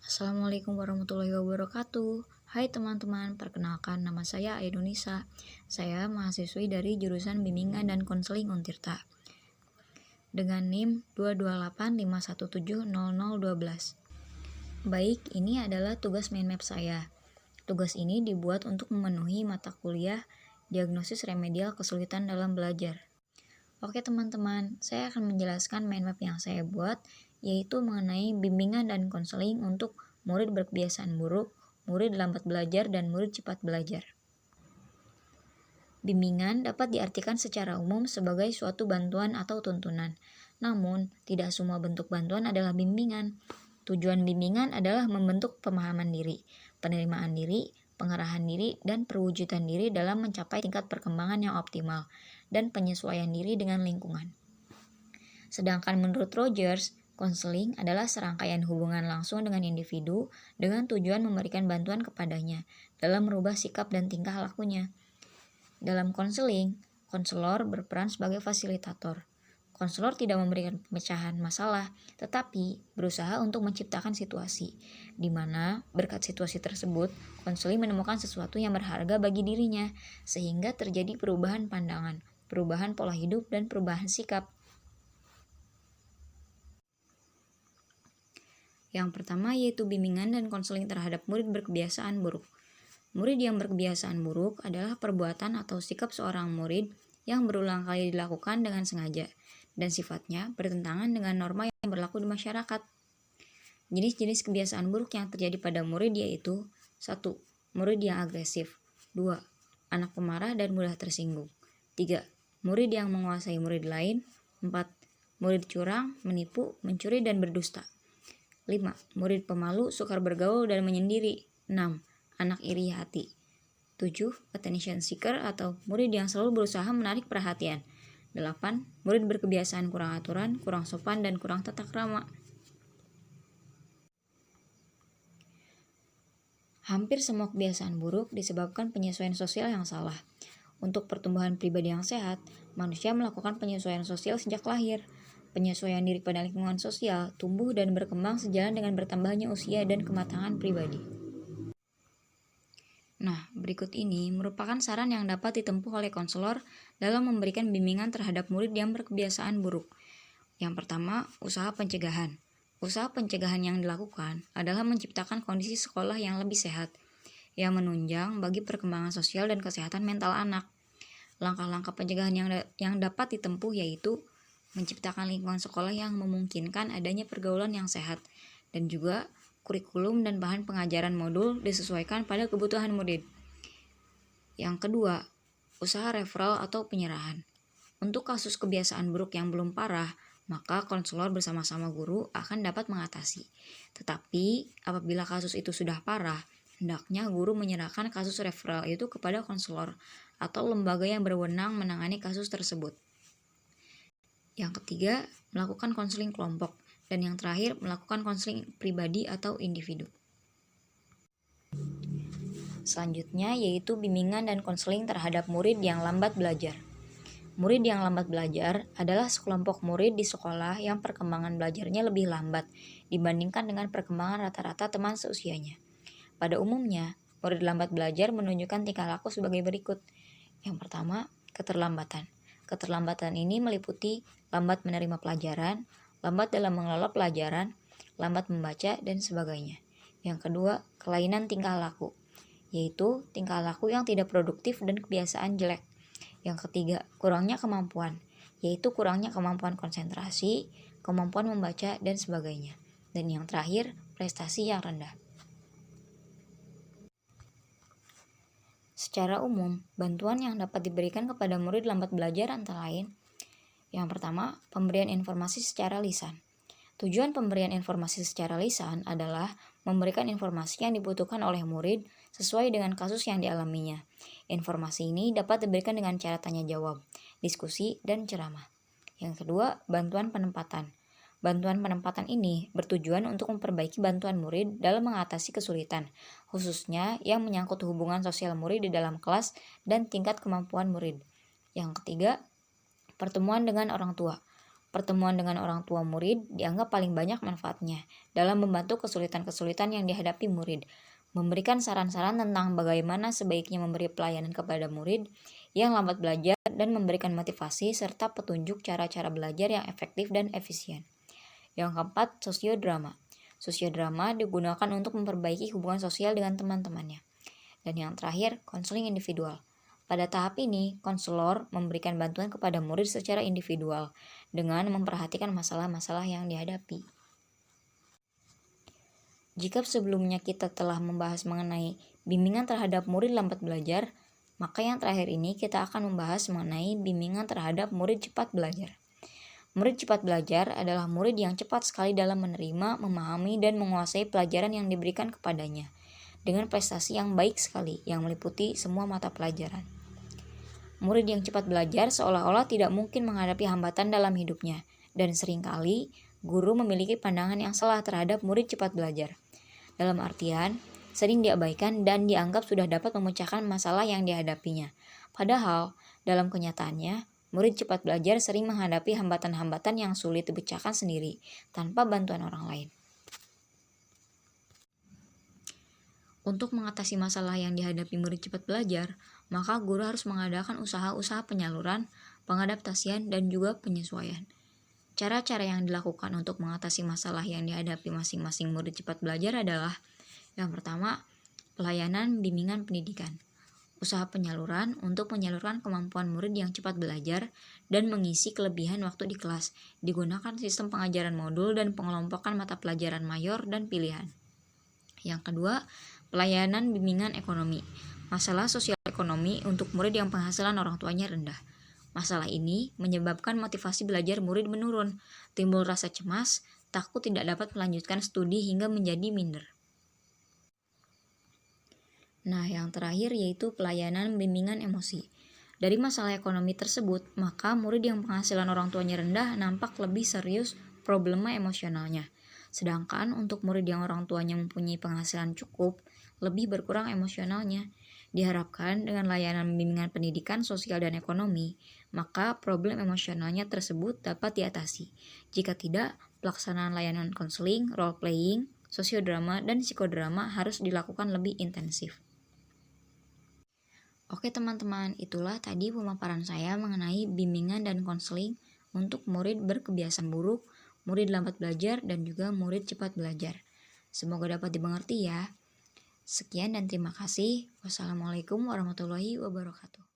Assalamualaikum warahmatullahi wabarakatuh. Hai teman-teman, perkenalkan nama saya Aidunisa. Saya mahasiswi dari jurusan Bimbingan dan Konseling Untirta dengan NIM 22851700012. Baik, ini adalah tugas mind map saya. Tugas ini dibuat untuk memenuhi mata kuliah Diagnosis Remedial Kesulitan dalam Belajar. Oke teman-teman, saya akan menjelaskan mind map yang saya buat, yaitu mengenai bimbingan dan konseling untuk murid berkebiasaan buruk, murid lambat belajar, dan murid cepat belajar. Bimbingan dapat diartikan secara umum sebagai suatu bantuan atau tuntunan. Namun, tidak semua bentuk bantuan adalah bimbingan. Tujuan bimbingan adalah membentuk pemahaman diri, penerimaan diri, pengarahan diri, dan perwujudan diri dalam mencapai tingkat perkembangan yang optimal dan penyesuaian diri dengan lingkungan. Sedangkan menurut Rogers, konseling adalah serangkaian hubungan langsung dengan individu dengan tujuan memberikan bantuan kepadanya dalam merubah sikap dan tingkah lakunya. Dalam konseling, konselor berperan sebagai fasilitator. Konselor tidak memberikan pemecahan masalah, tetapi berusaha untuk menciptakan situasi, di mana berkat situasi tersebut, konseling menemukan sesuatu yang berharga bagi dirinya, sehingga terjadi perubahan pandangan, perubahan pola hidup, dan perubahan sikap. Yang pertama yaitu bimbingan dan konseling terhadap murid berkebiasaan buruk. Murid yang berkebiasaan buruk adalah perbuatan atau sikap seorang murid yang berulang kali dilakukan dengan sengaja dan sifatnya bertentangan dengan norma yang berlaku di masyarakat. Jenis-jenis kebiasaan buruk yang terjadi pada murid yaitu 1. Murid yang agresif. 2. Anak pemarah dan mudah tersinggung. 3. Murid yang menguasai murid lain. 4. Murid curang, menipu, mencuri, dan berdusta. 5. Murid pemalu, sukar bergaul dan menyendiri. 6. Anak iri hati. 7. Attention seeker atau murid yang selalu berusaha menarik perhatian. 8. Murid berkebiasaan kurang aturan, kurang sopan, dan kurang tata krama. Hampir semua kebiasaan buruk disebabkan penyesuaian sosial yang salah. Untuk pertumbuhan pribadi yang sehat, manusia melakukan penyesuaian sosial sejak lahir. Penyesuaian diri pada lingkungan sosial tumbuh dan berkembang sejalan dengan bertambahnya usia dan kematangan pribadi. Nah, berikut ini merupakan saran yang dapat ditempuh oleh konselor dalam memberikan bimbingan terhadap murid yang berkebiasaan buruk. Yang pertama, usaha pencegahan. Usaha pencegahan yang dilakukan adalah menciptakan kondisi sekolah yang lebih sehat, yang menunjang bagi perkembangan sosial dan kesehatan mental anak. Langkah-langkah pencegahan yang dapat ditempuh yaitu menciptakan lingkungan sekolah yang memungkinkan adanya pergaulan yang sehat, dan juga kurikulum dan bahan pengajaran modul disesuaikan pada kebutuhan murid. Yang kedua, usaha referral atau penyerahan. Untuk kasus kebiasaan buruk yang belum parah, maka konselor bersama-sama guru akan dapat mengatasi. Tetapi, apabila kasus itu sudah parah, hendaknya guru menyerahkan kasus referral itu kepada konselor atau lembaga yang berwenang menangani kasus tersebut. Yang ketiga, melakukan konseling kelompok. Dan yang terakhir, melakukan konseling pribadi atau individu. Selanjutnya yaitu bimbingan dan konseling terhadap murid yang lambat belajar. Murid yang lambat belajar adalah sekelompok murid di sekolah yang perkembangan belajarnya lebih lambat dibandingkan dengan perkembangan rata-rata teman seusianya. Pada umumnya, murid lambat belajar menunjukkan tingkah laku sebagai berikut. Yang pertama, keterlambatan. Keterlambatan ini meliputi lambat menerima pelajaran, lambat dalam mengelola pelajaran, lambat membaca, dan sebagainya. Yang kedua, kelainan tingkah laku, yaitu tingkah laku yang tidak produktif dan kebiasaan jelek. Yang ketiga, kurangnya kemampuan, yaitu kurangnya kemampuan konsentrasi, kemampuan membaca, dan sebagainya. Dan yang terakhir, prestasi yang rendah. Secara umum, bantuan yang dapat diberikan kepada murid lambat belajar antara lain: yang pertama, pemberian informasi secara lisan. Tujuan pemberian informasi secara lisan adalah memberikan informasi yang dibutuhkan oleh murid sesuai dengan kasus yang dialaminya. Informasi ini dapat diberikan dengan cara tanya jawab, diskusi, dan ceramah. Yang kedua, bantuan penempatan. Bantuan penempatan ini bertujuan untuk memperbaiki bantuan murid dalam mengatasi kesulitan, khususnya yang menyangkut hubungan sosial murid di dalam kelas dan tingkat kemampuan murid. Yang ketiga, pertemuan dengan orang tua. Pertemuan dengan orang tua murid dianggap paling banyak manfaatnya dalam membantu kesulitan-kesulitan yang dihadapi murid, memberikan saran-saran tentang bagaimana sebaiknya memberi pelayanan kepada murid yang lambat belajar dan memberikan motivasi serta petunjuk cara-cara belajar yang efektif dan efisien. Yang keempat, sosiodrama. Sosiodrama digunakan untuk memperbaiki hubungan sosial dengan teman-temannya. Dan yang terakhir, konseling individual. Pada tahap ini, konselor memberikan bantuan kepada murid secara individual dengan memperhatikan masalah-masalah yang dihadapi. Jika sebelumnya kita telah membahas mengenai bimbingan terhadap murid lambat belajar, maka yang terakhir ini kita akan membahas mengenai bimbingan terhadap murid cepat belajar. Murid cepat belajar adalah murid yang cepat sekali dalam menerima, memahami, dan menguasai pelajaran yang diberikan kepadanya, dengan prestasi yang baik sekali yang meliputi semua mata pelajaran. Murid yang cepat belajar seolah-olah tidak mungkin menghadapi hambatan dalam hidupnya, dan seringkali guru memiliki pandangan yang salah terhadap murid cepat belajar. Dalam artian, sering diabaikan dan dianggap sudah dapat memecahkan masalah yang dihadapinya. Padahal, dalam kenyataannya, murid cepat belajar sering menghadapi hambatan-hambatan yang sulit dipecahkan sendiri, tanpa bantuan orang lain. Untuk mengatasi masalah yang dihadapi murid cepat belajar, maka guru harus mengadakan usaha-usaha penyaluran, pengadaptasian, dan juga penyesuaian. Cara-cara yang dilakukan untuk mengatasi masalah yang dihadapi masing-masing murid cepat belajar adalah: yang pertama, pelayanan bimbingan pendidikan. Usaha penyaluran untuk menyalurkan kemampuan murid yang cepat belajar dan mengisi kelebihan waktu di kelas. Digunakan sistem pengajaran modul dan pengelompokan mata pelajaran mayor dan pilihan. Yang kedua, pelayanan bimbingan ekonomi. Masalah sosial ekonomi untuk murid yang penghasilan orang tuanya rendah. Masalah ini menyebabkan motivasi belajar murid menurun, timbul rasa cemas, takut tidak dapat melanjutkan studi hingga menjadi minder. Nah, yang terakhir yaitu pelayanan bimbingan emosi. Dari masalah ekonomi tersebut, maka murid yang penghasilan orang tuanya rendah nampak lebih serius problema emosionalnya. Sedangkan untuk murid yang orang tuanya mempunyai penghasilan cukup, lebih berkurang emosionalnya. Diharapkan dengan layanan bimbingan pendidikan, sosial, dan ekonomi, maka problem emosionalnya tersebut dapat diatasi. Jika tidak, pelaksanaan layanan konseling, role playing, sosiodrama, dan psikodrama harus dilakukan lebih intensif. Oke teman-teman, itulah tadi pemaparan saya mengenai bimbingan dan konseling untuk murid berkebiasaan buruk, murid lambat belajar, dan juga murid cepat belajar. Semoga dapat dimengerti ya. Sekian dan terima kasih. Wassalamualaikum warahmatullahi wabarakatuh.